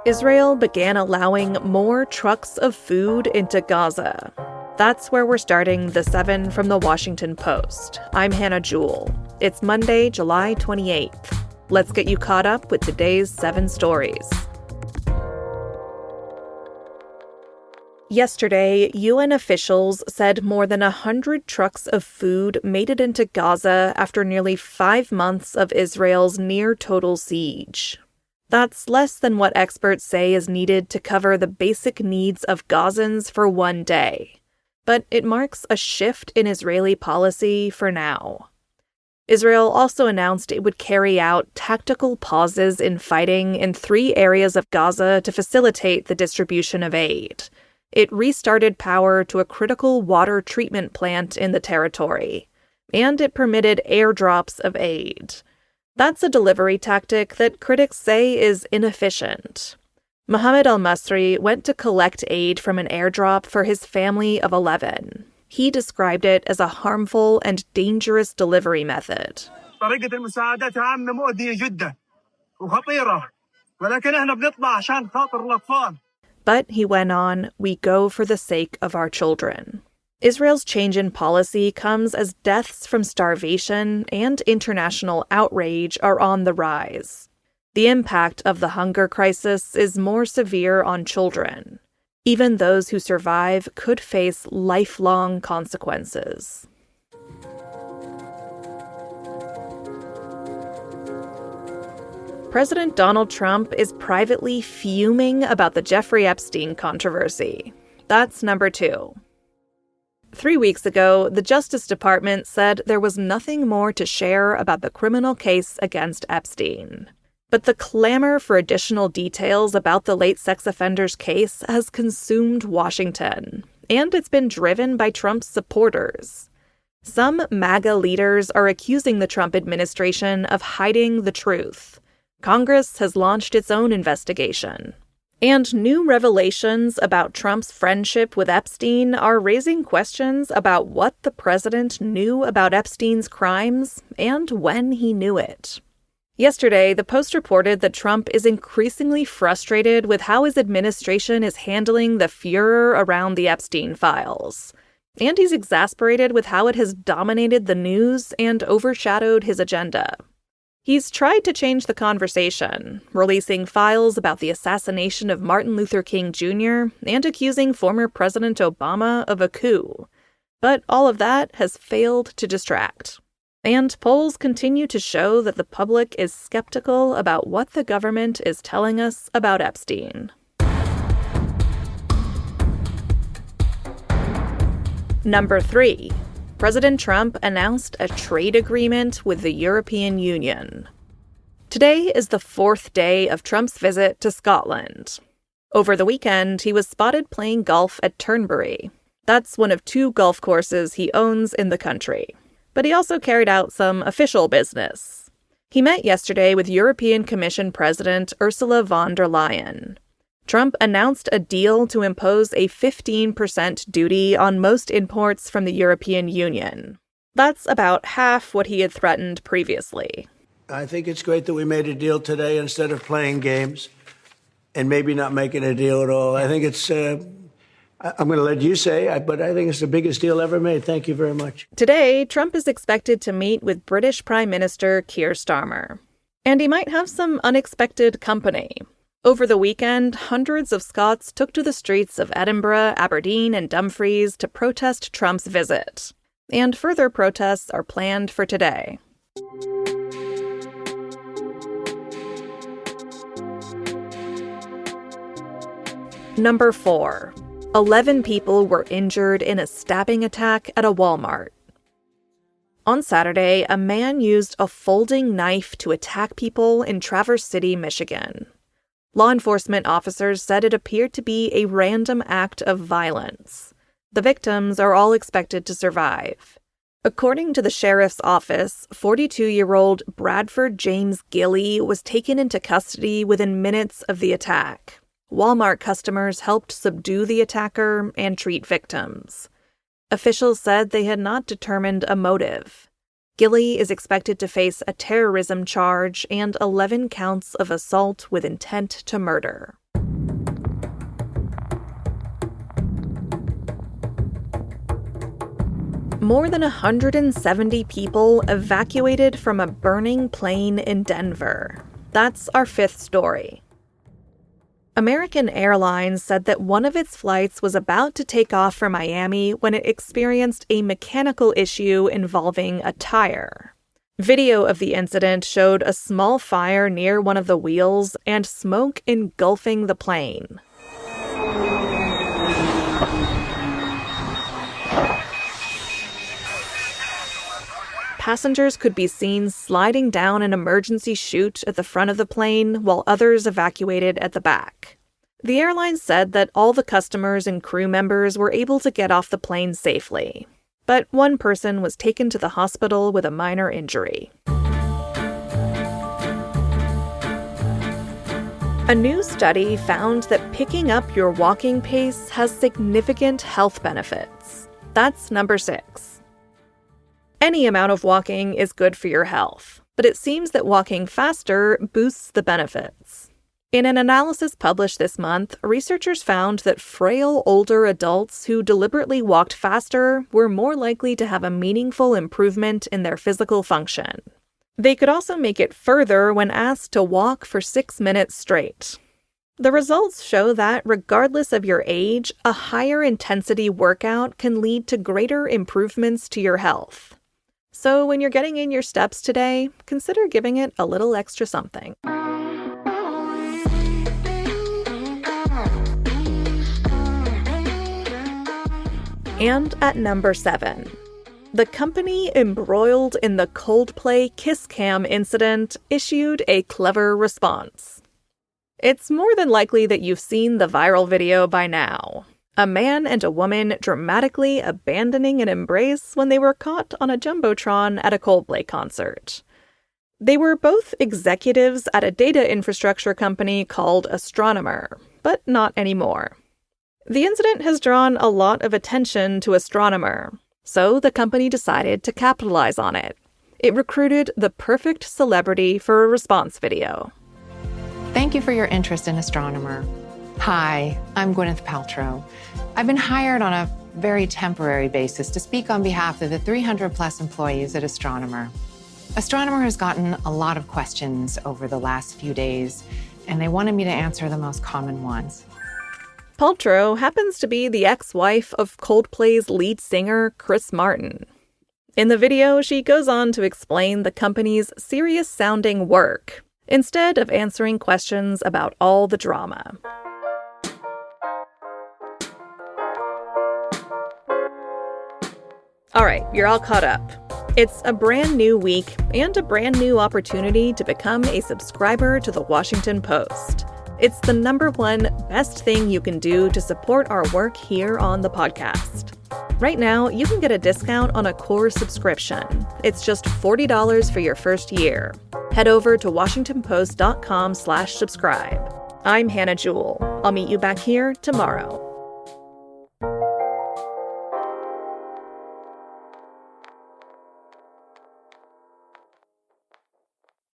Israel began allowing more trucks of food into Gaza. That's where we're starting the 7 from the Washington Post. I'm Hannah Jewell. It's Monday, July 28th. Let's get you caught up with today's 7 stories. Yesterday, UN officials said more than 100 trucks of food made it into Gaza after nearly 5 months of Israel's near-total siege. That's less than what experts say is needed to cover the basic needs of Gazans for one day. But it marks a shift in Israeli policy for now. Israel also announced it would carry out tactical pauses in fighting in 3 areas of Gaza to facilitate the distribution of aid. It restarted power to a critical water treatment plant in the territory, and it permitted airdrops of aid. That's a delivery tactic that critics say is inefficient. Mohammed al-Masri went to collect aid from an airdrop for his family of 11. He described it as a harmful and dangerous delivery method. But, he went on, we go for the sake of our children. Israel's change in policy comes as deaths from starvation and international outrage are on the rise. The impact of the hunger crisis is more severe on children. Even those who survive could face lifelong consequences. President Donald Trump is privately fuming about the Jeffrey Epstein controversy. That's number 2. 3 weeks ago, the Justice Department said there was nothing more to share about the criminal case against Epstein. But the clamor for additional details about the late sex offender's case has consumed Washington, and it's been driven by Trump's supporters. Some MAGA leaders are accusing the Trump administration of hiding the truth. Congress has launched its own investigation. And new revelations about Trump's friendship with Epstein are raising questions about what the president knew about Epstein's crimes and when he knew it. Yesterday, the Post reported that Trump is increasingly frustrated with how his administration is handling the furor around the Epstein files. And he's exasperated with how it has dominated the news and overshadowed his agenda. He's tried to change the conversation, releasing files about the assassination of Martin Luther King Jr. and accusing former President Obama of a coup. But all of that has failed to distract. And polls continue to show that the public is skeptical about what the government is telling us about Epstein. Number 3. President Trump announced a trade agreement with the European Union. Today is the 4th day of Trump's visit to Scotland. Over the weekend, he was spotted playing golf at Turnberry. That's one of 2 golf courses he owns in the country. But he also carried out some official business. He met yesterday with European Commission President Ursula von der Leyen. Trump announced a deal to impose a 15% duty on most imports from the European Union. That's about half what he had threatened previously. I think it's great that we made a deal today instead of playing games and maybe not making a deal at all. I think it's, I'm going to let you say, but I think it's the biggest deal ever made. Thank you very much. Today, Trump is expected to meet with British Prime Minister Keir Starmer. And he might have some unexpected company. Over the weekend, hundreds of Scots took to the streets of Edinburgh, Aberdeen, and Dumfries to protest Trump's visit. And further protests are planned for today. Number 4. 11 people were injured in a stabbing attack at a Walmart. On Saturday, a man used a folding knife to attack people in Traverse City, Michigan. Law enforcement officers said it appeared to be a random act of violence. The victims are all expected to survive. According to the sheriff's office, 42-year-old Bradford James Gilley was taken into custody within minutes of the attack. Walmart customers helped subdue the attacker and treat victims. Officials said they had not determined a motive. Gilley is expected to face a terrorism charge and 11 counts of assault with intent to murder. More than 170 people evacuated from a burning plane in Denver. That's our fifth story. American Airlines said that one of its flights was about to take off for Miami when it experienced a mechanical issue involving a tire. Video of the incident showed a small fire near one of the wheels and smoke engulfing the plane. Passengers could be seen sliding down an emergency chute at the front of the plane while others evacuated at the back. The airline said that all the customers and crew members were able to get off the plane safely, but one person was taken to the hospital with a minor injury. A new study found that picking up your walking pace has significant health benefits. That's number 6. Any amount of walking is good for your health, but it seems that walking faster boosts the benefits. In an analysis published this month, researchers found that frail older adults who deliberately walked faster were more likely to have a meaningful improvement in their physical function. They could also make it further when asked to walk for 6 minutes straight. The results show that, regardless of your age, a higher intensity workout can lead to greater improvements to your health. So when you're getting in your steps today, consider giving it a little extra something. And at number 7, the company embroiled in the Coldplay Kiss Cam incident issued a clever response. It's more than likely that you've seen the viral video by now. A man and a woman dramatically abandoning an embrace when they were caught on a jumbotron at a Coldplay concert. They were both executives at a data infrastructure company called Astronomer, but not anymore. The incident has drawn a lot of attention to Astronomer, so the company decided to capitalize on it. It recruited the perfect celebrity for a response video. Thank you for your interest in Astronomer. Hi, I'm Gwyneth Paltrow. I've been hired on a very temporary basis to speak on behalf of the 300-plus employees at Astronomer. Astronomer has gotten a lot of questions over the last few days, and they wanted me to answer the most common ones. Paltrow happens to be the ex-wife of Coldplay's lead singer, Chris Martin. In the video, she goes on to explain the company's serious-sounding work, instead of answering questions about all the drama. All right, you're all caught up. It's a brand new week and a brand new opportunity to become a subscriber to The Washington Post. It's the number one best thing you can do to support our work here on the podcast. Right now, you can get a discount on a core subscription. It's just $40 for your first year. Head over to WashingtonPost.com/subscribe. I'm Hannah Jewell. I'll meet you back here tomorrow.